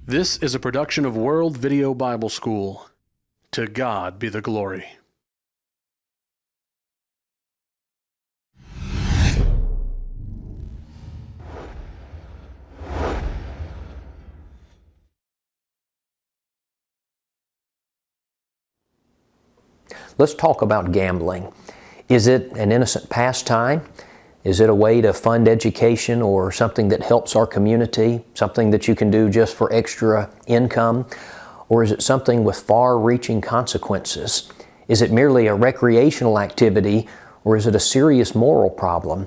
This is a production of World Video Bible School. To God be the glory. Let's talk about gambling. Is it an innocent pastime? Is it a way to fund education or something that helps our community? Something that you can do just for extra income? Or is it something with far-reaching consequences? Is it merely a recreational activity, or is it a serious moral problem?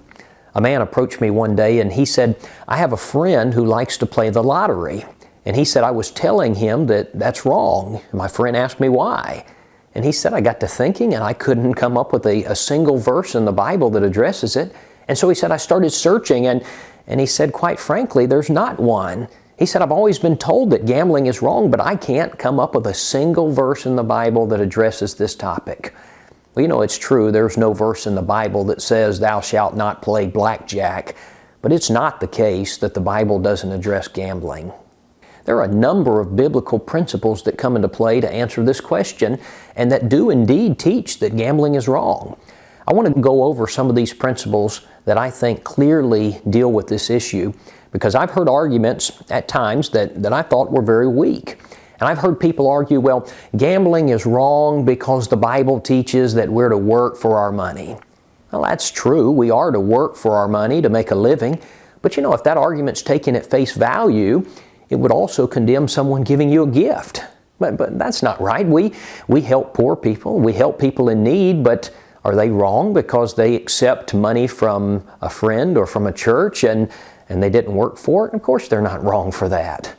A man approached me one day and he said, I have a friend who likes to play the lottery. And he said, I was telling him that that's wrong. My friend asked me why. And he said, I got to thinking and I couldn't come up with a single verse in the Bible that addresses it. And so he said, I started searching and he said, quite frankly, there's not one. He said, I've always been told that gambling is wrong, but I can't come up with a single verse in the Bible that addresses this topic. Well, you know, it's true. There's no verse in the Bible that says, thou shalt not play blackjack. But it's not the case that the Bible doesn't address gambling. There are a number of biblical principles that come into play to answer this question and that do indeed teach that gambling is wrong. I want to go over some of these principles that I think clearly deal with this issue because I've heard arguments at times that I thought were very weak. And I've heard people argue, well, gambling is wrong because the Bible teaches that we're to work for our money. Well, that's true. We are to work for our money to make a living. But you know, if that argument's taken at face value, it would also condemn someone giving you a gift. But that's not right. We help poor people. We help people in need, but are they wrong because they accept money from a friend or from a church and they didn't work for it? Of course they're not wrong for that.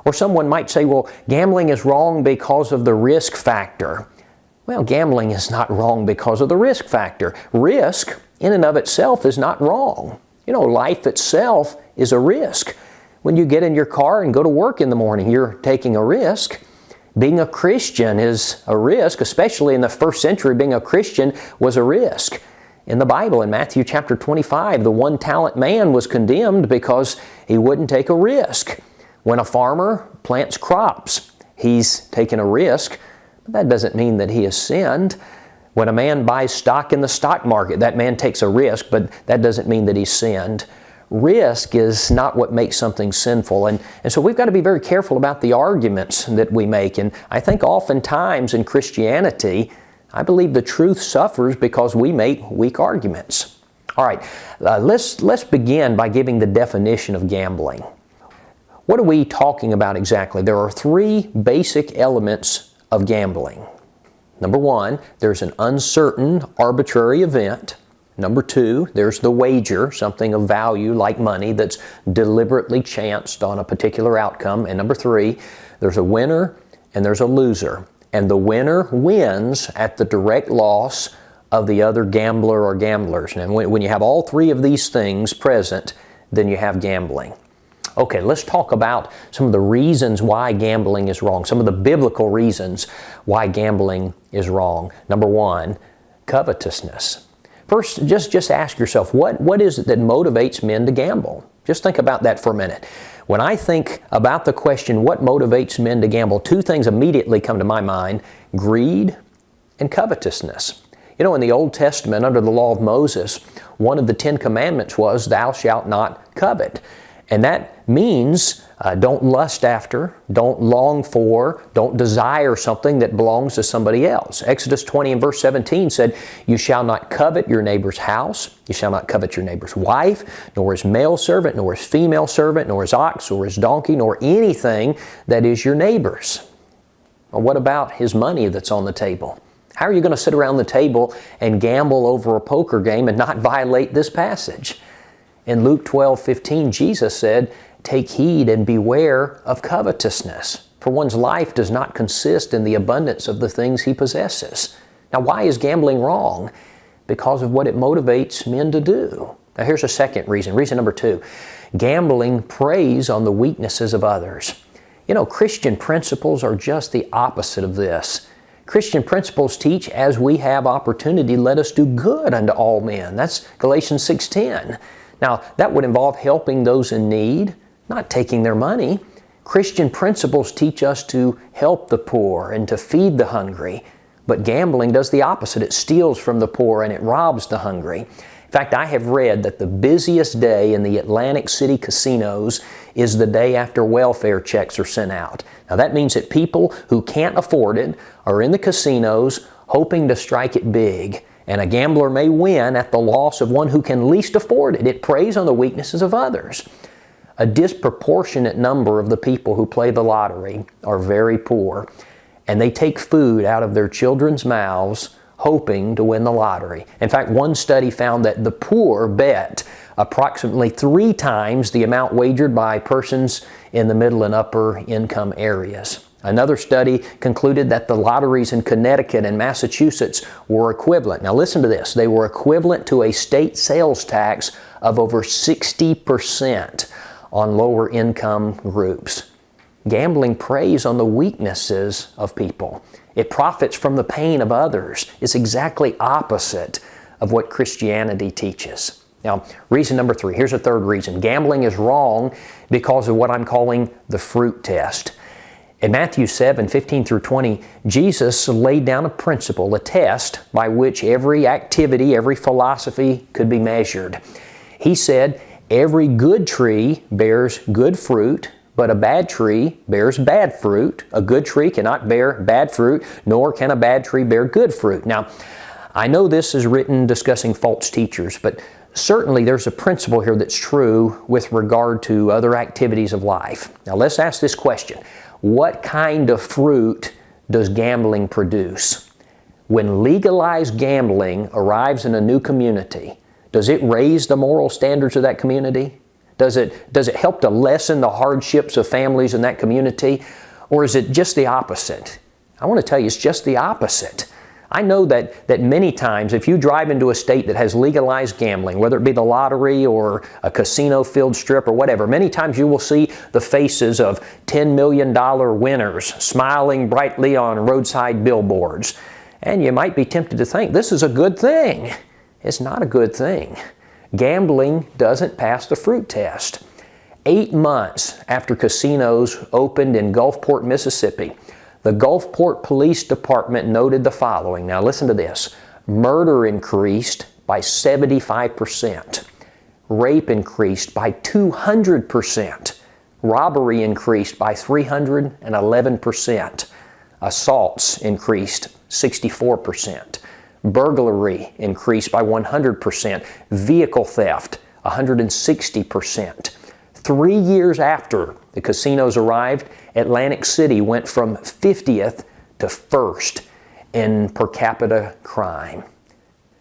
Or someone might say, well, gambling is wrong because of the risk factor. Well, gambling is not wrong because of the risk factor. Risk in and of itself is not wrong. You know, life itself is a risk. When you get in your car and go to work in the morning, you're taking a risk. Being a Christian is a risk, especially in the first century, being a Christian was a risk. In the Bible, in Matthew chapter 25, the one-talent man was condemned because he wouldn't take a risk. When a farmer plants crops, he's taken a risk, but that doesn't mean that he has sinned. When a man buys stock in the stock market, that man takes a risk, but that doesn't mean that he's sinned. Risk is not what makes something sinful. And so we've got to be very careful about the arguments that we make. And I think oftentimes in Christianity, I believe the truth suffers because we make weak arguments. All right, let's begin by giving the definition of gambling. What are we talking about exactly? There are three basic elements of gambling. Number one, there's an uncertain, arbitrary event. Number two, there's the wager, something of value like money that's deliberately chanced on a particular outcome. And number three, there's a winner and there's a loser. And the winner wins at the direct loss of the other gambler or gamblers. And when you have all three of these things present, then you have gambling. Okay, let's talk about some of the reasons why gambling is wrong, some of the biblical reasons why gambling is wrong. Number one, covetousness. First, just ask yourself, what is it that motivates men to gamble? Just think about that for a minute. When I think about the question, what motivates men to gamble, two things immediately come to my mind: greed and covetousness. You know, in the Old Testament, under the law of Moses, one of the 10 commandments was, thou shalt not covet. And that means don't lust after, don't long for, don't desire something that belongs to somebody else. Exodus 20 and verse 17 said, you shall not covet your neighbor's house, you shall not covet your neighbor's wife, nor his male servant, nor his female servant, nor his ox, or his donkey, nor anything that is your neighbor's. Well, what about his money that's on the table? How are you going to sit around the table and gamble over a poker game and not violate this passage? In Luke 12:15, Jesus said, take heed and beware of covetousness, for one's life does not consist in the abundance of the things he possesses. Now, why is gambling wrong? Because of what it motivates men to do. Now, here's a second reason. Reason number two, gambling preys on the weaknesses of others. You know, Christian principles are just the opposite of this. Christian principles teach, as we have opportunity, let us do good unto all men. That's Galatians 6:10. Now, that would involve helping those in need, not taking their money. Christian principles teach us to help the poor and to feed the hungry, but gambling does the opposite. It steals from the poor and it robs the hungry. In fact, I have read that the busiest day in the Atlantic City casinos is the day after welfare checks are sent out. Now that means that people who can't afford it are in the casinos hoping to strike it big. And a gambler may win at the loss of one who can least afford it. It preys on the weaknesses of others. A disproportionate number of the people who play the lottery are very poor, and they take food out of their children's mouths hoping to win the lottery. In fact, one study found that the poor bet approximately 3 times the amount wagered by persons in the middle and upper income areas. Another study concluded that the lotteries in Connecticut and Massachusetts were equivalent. Now listen to this. They were equivalent to a state sales tax of over 60% on lower income groups. Gambling preys on the weaknesses of people. It profits from the pain of others. It's exactly opposite of what Christianity teaches. Now, reason number 3. Here's a third reason. Gambling is wrong because of what I'm calling the fruit test. In Matthew 7:15 through 20, Jesus laid down a principle, a test by which every activity, every philosophy could be measured. He said, every good tree bears good fruit, but a bad tree bears bad fruit. A good tree cannot bear bad fruit, nor can a bad tree bear good fruit. Now, I know this is written discussing false teachers, but certainly there's a principle here that's true with regard to other activities of life. Now, let's ask this question. What kind of fruit does gambling produce? When legalized gambling arrives in a new community, does it raise the moral standards of that community? Does it help to lessen the hardships of families in that community? Or is it just the opposite? I want to tell you, it's just the opposite. I know that many times if you drive into a state that has legalized gambling, whether it be the lottery or a casino-filled strip or whatever, many times you will see the faces of $10 million winners smiling brightly on roadside billboards. And you might be tempted to think, this is a good thing. It's not a good thing. Gambling doesn't pass the fruit test. 8 months after casinos opened in Gulfport, Mississippi, the Gulfport Police Department noted the following. Now listen to this. Murder increased by 75%. Rape increased by 200%. Robbery increased by 311%. Assaults increased 64%. Burglary increased by 100%. Vehicle theft, 160%. 3 years after the casinos arrived, Atlantic City went from 50th to 1st in per capita crime.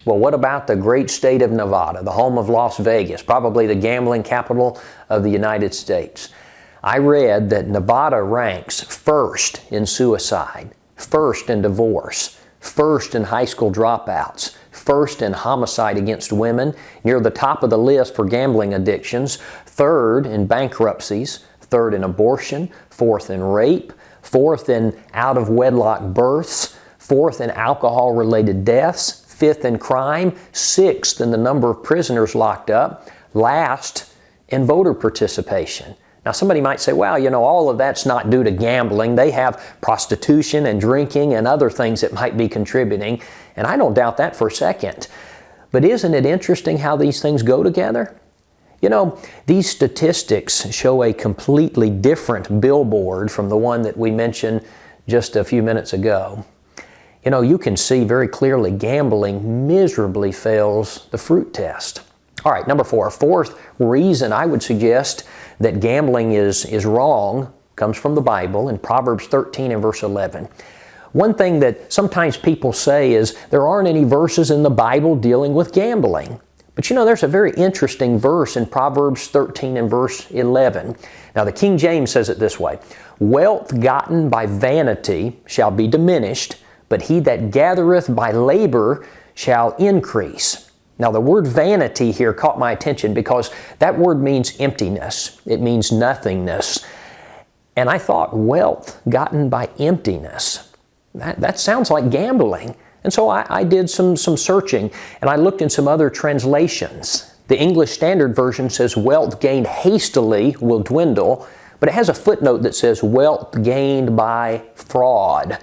Well, what about the great state of Nevada, the home of Las Vegas, probably the gambling capital of the United States? I read that Nevada ranks 1st in suicide, 1st in divorce, 1st in high school dropouts, 1st in homicide against women, near the top of the list for gambling addictions, 3rd in bankruptcies, 3rd in abortion, 4th in rape, 4th in out-of-wedlock births, 4th in alcohol-related deaths, 5th in crime, 6th in the number of prisoners locked up, last in voter participation. Now somebody might say, well, you know, all of that's not due to gambling. They have prostitution and drinking and other things that might be contributing. And I don't doubt that for a second. But isn't it interesting how these things go together? You know, these statistics show a completely different billboard from the one that we mentioned just a few minutes ago. You know, you can see very clearly gambling miserably fails the fruit test. All right, number 4. Fourth reason I would suggest that gambling is wrong comes from the Bible in Proverbs 13 and verse 11. One thing that sometimes people say is there aren't any verses in the Bible dealing with gambling. But you know, there's a very interesting verse in Proverbs 13 and verse 11. Now the King James says it this way, "Wealth gotten by vanity shall be diminished, but he that gathereth by labor shall increase." Now the word vanity here caught my attention because that word means emptiness. It means nothingness. And I thought, wealth gotten by emptiness. That sounds like gambling. And so I did some searching and I looked in some other translations. The English Standard Version says wealth gained hastily will dwindle, But it has a footnote that says wealth gained by fraud.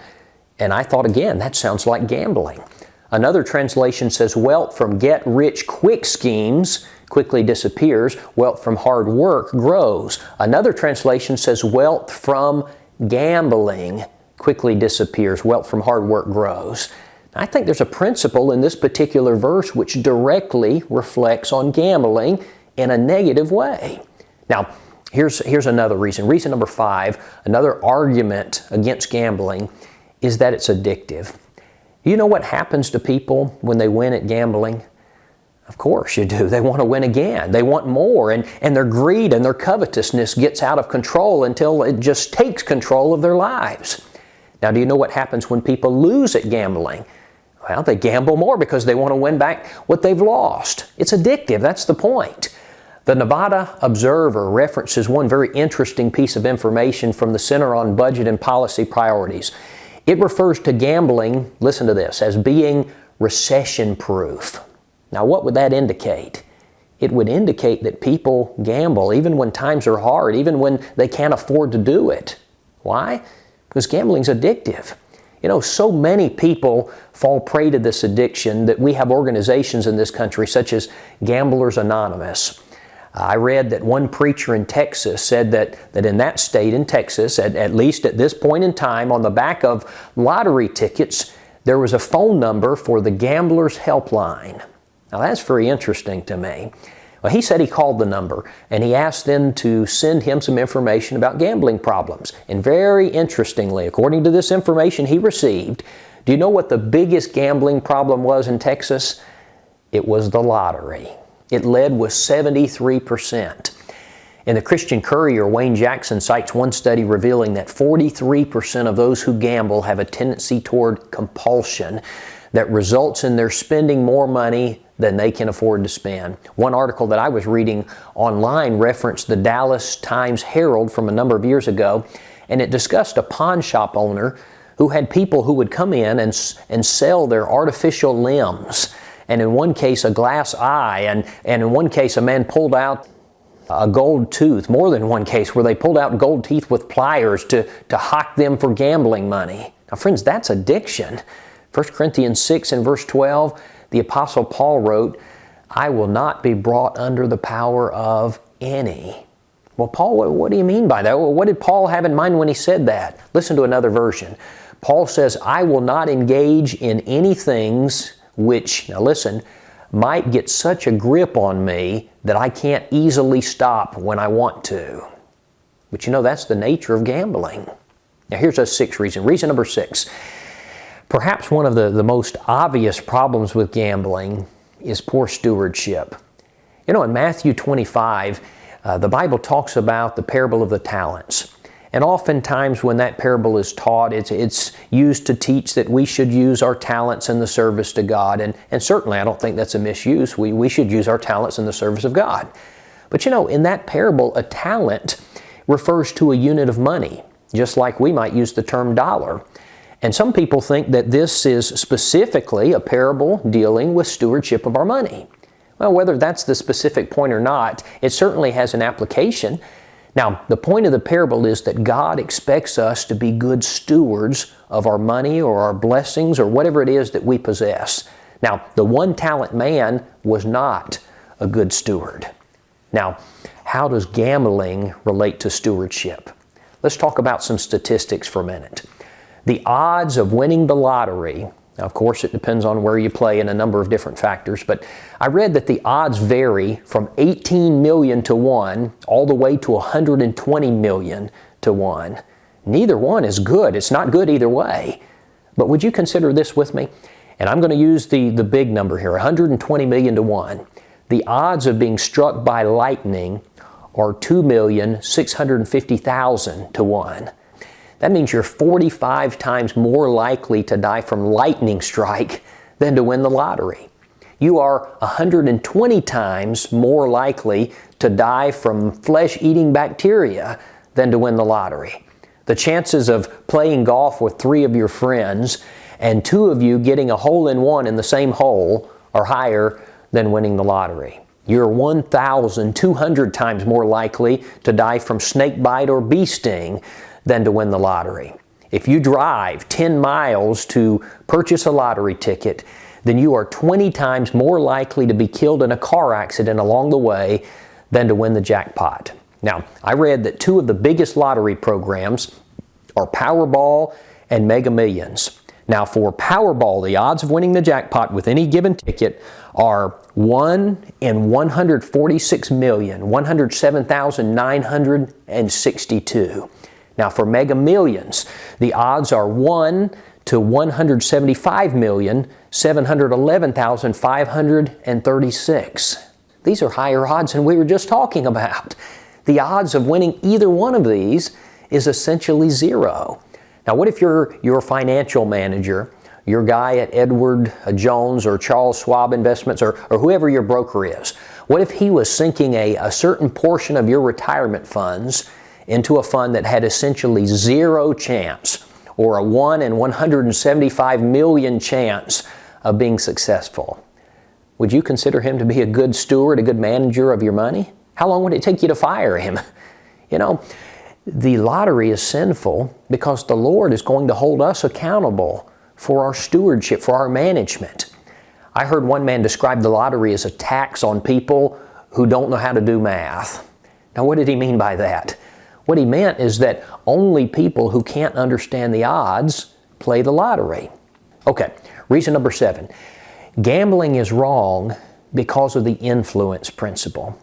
And I thought, again, that sounds like gambling. Another translation says wealth from get-rich-quick schemes quickly disappears. Wealth from hard work grows. Another translation says wealth from gambling quickly disappears. Wealth from hard work grows. I think there's a principle in this particular verse which directly reflects on gambling in a negative way. Now, here's another reason. Reason number 5, another argument against gambling, is that it's addictive. You know what happens to people when they win at gambling? Of course you do. They want to win again. They want more, and their greed and their covetousness gets out of control until it just takes control of their lives. Now, do you know what happens when people lose at gambling? Well, they gamble more because they want to win back what they've lost. It's addictive. That's the point. The Nevada Observer references one very interesting piece of information from the Center on Budget and Policy Priorities. It refers to gambling, listen to this, as being recession-proof. Now, what would that indicate? It would indicate that people gamble even when times are hard, even when they can't afford to do it. Why? Because gambling's addictive. You know, so many people fall prey to this addiction that we have organizations in this country such as Gamblers Anonymous. I read that one preacher in Texas said that in that state, in Texas, at least at this point in time, on the back of lottery tickets, there was a phone number for the Gamblers Helpline. Now that's very interesting to me. Well, he said he called the number and he asked them to send him some information about gambling problems. And very interestingly, according to this information he received, do you know what the biggest gambling problem was in Texas? It was the lottery. It led with 73%. In the Christian Courier, Wayne Jackson cites one study revealing that 43% of those who gamble have a tendency toward compulsion that results in their spending more money than they can afford to spend. One article that I was reading online referenced the Dallas Times-Herald from a number of years ago, and it discussed a pawn shop owner who had people who would come in and sell their artificial limbs. And in one case, a glass eye, and in one case, a man pulled out a gold tooth, more than one case, where they pulled out gold teeth with pliers to hawk them for gambling money. Now, friends, that's addiction. 1 Corinthians 6 and verse 12, the Apostle Paul wrote, "I will not be brought under the power of any." Well, Paul, what do you mean by that? What did Paul have in mind when he said that? Listen to another version. Paul says, "I will not engage in any things which," now listen, "might get such a grip on me that I can't easily stop when I want to." But you know, that's the nature of gambling. Now here's a 6th reason. Reason number 6. Perhaps one of the most obvious problems with gambling is poor stewardship. You know, in Matthew 25, the Bible talks about the parable of the talents. And oftentimes when that parable is taught, it's used to teach that we should use our talents in the service to God. And certainly I don't think that's a misuse. We should use our talents in the service of God. But you know, in that parable, a talent refers to a unit of money, just like we might use the term dollar. And some people think that this is specifically a parable dealing with stewardship of our money. Well, whether that's the specific point or not, it certainly has an application. Now, the point of the parable is that God expects us to be good stewards of our money or our blessings or whatever it is that we possess. Now, the one-talent man was not a good steward. Now, how does gambling relate to stewardship? Let's talk about some statistics for a minute. The odds of winning the lottery, now of course it depends on where you play and a number of different factors, but I read that the odds vary from 18 million to 1 all the way to 120 million to 1. Neither one is good. It's not good either way. But would you consider this with me? And I'm going to use the big number here, 120 million to 1. The odds of being struck by lightning are 2,650,000 to 1. That means you're 45 times more likely to die from lightning strike than to win the lottery. You are 120 times more likely to die from flesh-eating bacteria than to win the lottery. The chances of playing golf with 3 of your friends and 2 of you getting a hole-in-one in the same hole are higher than winning the lottery. You're 1,200 times more likely to die from snake bite or bee sting than to win the lottery. If you drive 10 miles to purchase a lottery ticket, then you are 20 times more likely to be killed in a car accident along the way than to win the jackpot. Now, I read that two of the biggest lottery programs are Powerball and Mega Millions. Now, for Powerball, the odds of winning the jackpot with any given ticket are 1 in 146,107,962. Now, for Mega Millions, the odds are 1 to 175,711,536. These are higher odds than we were just talking about. The odds of winning either one of these is essentially zero. Now, what if you're your financial manager, your guy at Edward Jones or Charles Schwab Investments or whoever your broker is? What if he was sinking a certain portion of your retirement funds into a fund that had essentially zero chance, or a 1 in 175 million chance of being successful? Would you consider him to be a good steward, a good manager of your money? How long would it take you to fire him? You know, the lottery is sinful because the Lord is going to hold us accountable for our stewardship, for our management. I heard one man describe the lottery as a tax on people who don't know how to do math. Now, what did he mean by that? What he meant is that only people who can't understand the odds play the lottery. Okay, reason number 7. Gambling is wrong because of the influence principle.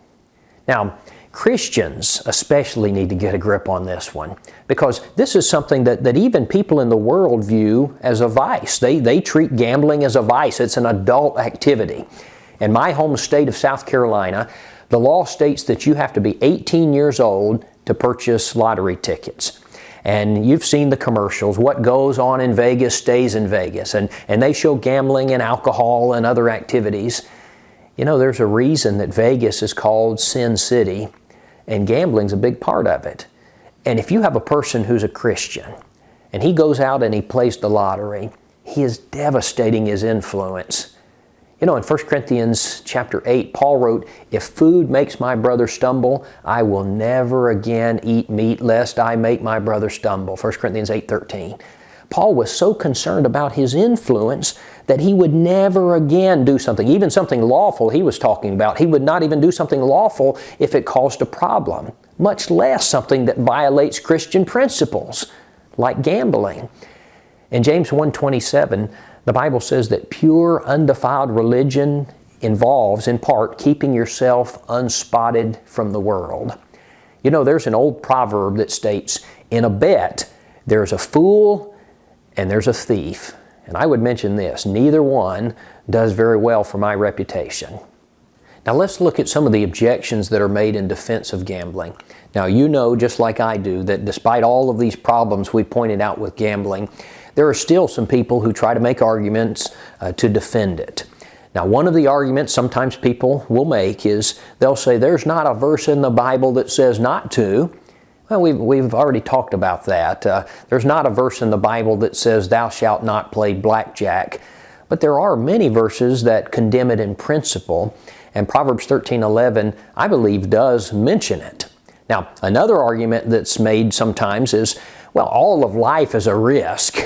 Now, Christians especially need to get a grip on this one, because this is something that even people in the world view as a vice. They treat gambling as a vice. It's an adult activity. In my home state of South Carolina, the law states that you have to be 18 years old to purchase lottery tickets. And you've seen the commercials. What goes on in Vegas stays in Vegas. And they show gambling and alcohol and other activities. You know, there's a reason that Vegas is called Sin City, and gambling's a big part of it. And if you have a person who's a Christian, and he goes out and he plays the lottery, he is devastating his influence. You know, in 1 Corinthians chapter 8, Paul wrote, "If food makes my brother stumble, I will never again eat meat, lest I make my brother stumble." 1 Corinthians 8:13. Paul was so concerned about his influence that he would never again do something, even something lawful he was talking about. He would not even do something lawful if it caused a problem, much less something that violates Christian principles, like gambling. In James 1:27, the Bible says that pure, undefiled religion involves, in part, keeping yourself unspotted from the world. You know, there's an old proverb that states, in a bet, there's a fool and there's a thief. And I would mention this, neither one does very well for my reputation. Now let's look at some of the objections that are made in defense of gambling. Now you know, just like I do, that despite all of these problems we pointed out with gambling, there are still some people who try to make arguments to defend it. Now, one of the arguments sometimes people will make is they'll say there's not a verse in the Bible that says not to. Well, we've already talked about that. There's not a verse in the Bible that says thou shalt not play blackjack, but there are many verses that condemn it in principle, and Proverbs 13:11, I believe, does mention it. Now, another argument that's made sometimes is, well, all of life is a risk.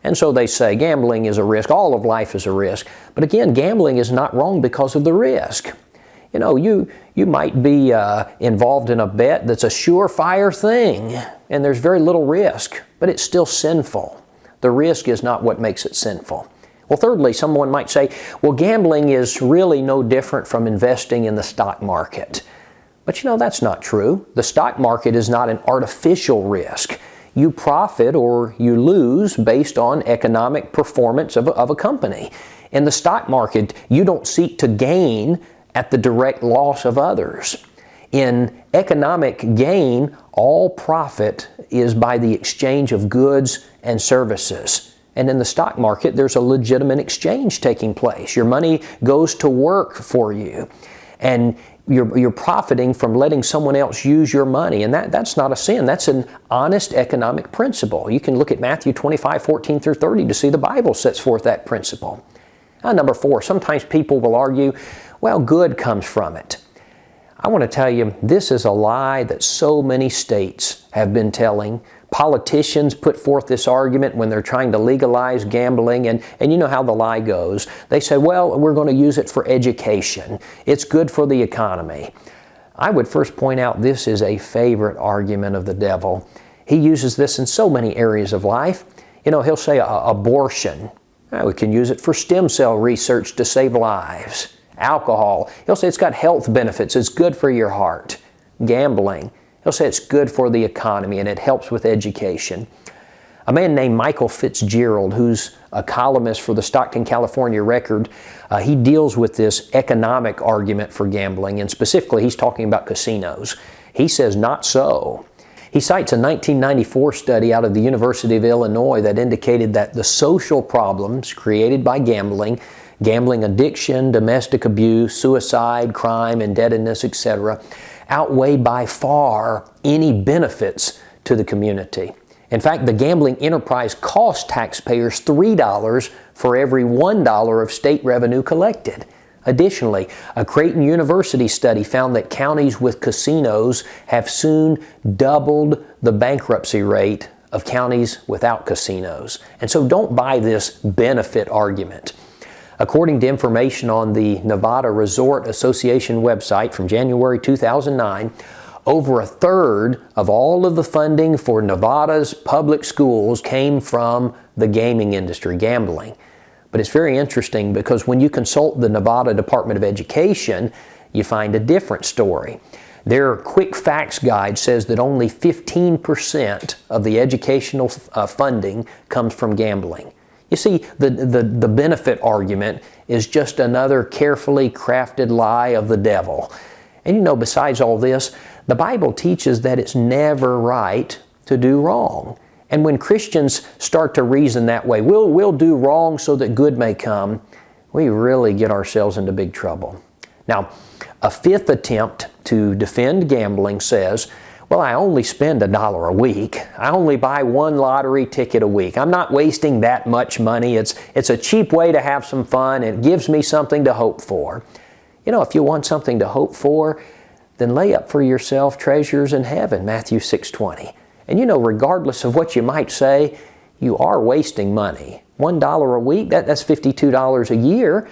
And so they say gambling is a risk, all of life is a risk. But again, gambling is not wrong because of the risk. You know, you might be involved in a bet that's a surefire thing, and there's very little risk, but it's still sinful. The risk is not what makes it sinful. Well, thirdly, someone might say, well, gambling is really no different from investing in the stock market. But you know, that's not true. The stock market is not an artificial risk. You profit or you lose based on economic performance of a company. In the stock market, you don't seek to gain at the direct loss of others. In economic gain, all profit is by the exchange of goods and services. And in the stock market, there's a legitimate exchange taking place. Your money goes to work for you, and you're profiting from letting someone else use your money. And that's not a sin. That's an honest economic principle. You can look at Matthew 25:14 through 30 to see the Bible sets forth that principle. Number 4, sometimes people will argue, well, good comes from it. I want to tell you, this is a lie that so many states have been telling. Politicians put forth this argument when they're trying to legalize gambling, and you know how the lie goes. They say, well, we're going to use it for education. It's good for the economy. I would first point out this is a favorite argument of the devil. He uses this in so many areas of life. You know, he'll say abortion. We can use it for stem cell research to save lives. Alcohol. He'll say it's got health benefits. It's good for your heart. Gambling. He'll say it's good for the economy and it helps with education. A man named Michael Fitzgerald, who's a columnist for the Stockton, California Record, he deals with this economic argument for gambling, and specifically he's talking about casinos. He says not so. He cites a 1994 study out of the University of Illinois that indicated that the social problems created by gambling addiction, domestic abuse, suicide, crime, indebtedness, etc., outweigh by far any benefits to the community. In fact, the gambling enterprise cost taxpayers $3 for every $1 of state revenue collected. Additionally, a Creighton University study found that counties with casinos have soon doubled the bankruptcy rate of counties without casinos. And so don't buy this benefit argument. According to information on the Nevada Resort Association website from January 2009, over a third of all of the funding for Nevada's public schools came from the gaming industry, gambling. But it's very interesting because when you consult the Nevada Department of Education, you find a different story. Their Quick Facts Guide says that only 15% of the educational funding comes from gambling. You see, the benefit argument is just another carefully crafted lie of the devil. And you know, besides all this, the Bible teaches that it's never right to do wrong. And when Christians start to reason that way, we'll do wrong so that good may come, we really get ourselves into big trouble. Now, a fifth attempt to defend gambling says, well, I only spend $1 a week. I only buy one lottery ticket a week. I'm not wasting that much money. It's a cheap way to have some fun. It gives me something to hope for. You know, if you want something to hope for, then lay up for yourself treasures in heaven, Matthew 6:20. And you know, regardless of what you might say, you are wasting money. $1 a week, that's $52 a year.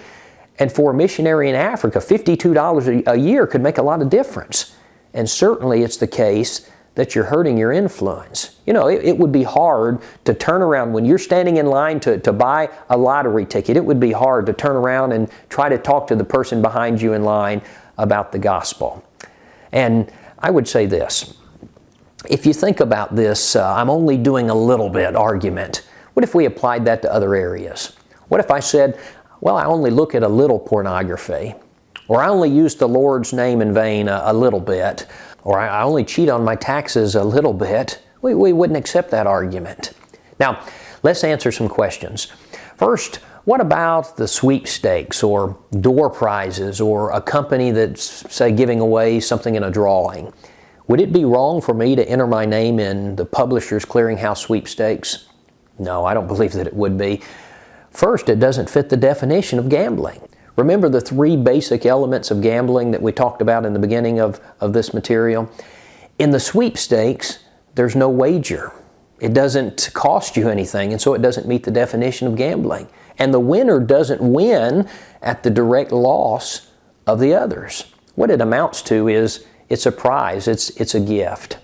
And for a missionary in Africa, $52 a year could make a lot of difference. And certainly it's the case that you're hurting your influence. You know, it would be hard to turn around when you're standing in line to buy a lottery ticket. It would be hard to turn around and try to talk to the person behind you in line about the gospel. And I would say this. If you think about this, I'm only doing a little bit argument. What if we applied that to other areas? What if I said, well, I only look at a little pornography, or I only use the Lord's name in vain a little bit, or I only cheat on my taxes a little bit? We wouldn't accept that argument. Now, let's answer some questions. First, what about the sweepstakes or door prizes or a company that's, say, giving away something in a drawing? Would it be wrong for me to enter my name in the Publishers Clearinghouse sweepstakes? No, I don't believe that it would be. First, it doesn't fit the definition of gambling. Remember the three basic elements of gambling that we talked about in the beginning of this material? In the sweepstakes, there's no wager. It doesn't cost you anything, and so it doesn't meet the definition of gambling. And the winner doesn't win at the direct loss of the others. What it amounts to is it's a prize, it's a gift.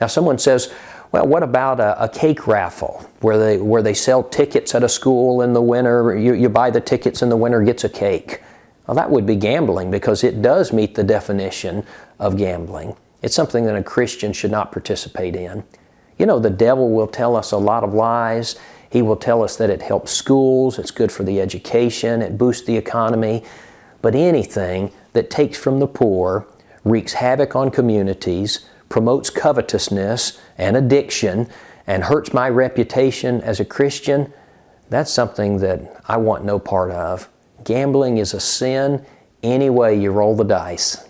Now someone says, well, what about a cake raffle where they sell tickets at a school and the winner, you buy the tickets and the winner gets a cake? Well, that would be gambling because it does meet the definition of gambling. It's something that a Christian should not participate in. You know, the devil will tell us a lot of lies. He will tell us that it helps schools, it's good for the education, it boosts the economy. But anything that takes from the poor, wreaks havoc on communities, promotes covetousness and addiction, and hurts my reputation as a Christian, that's something that I want no part of. Gambling is a sin any way you roll the dice.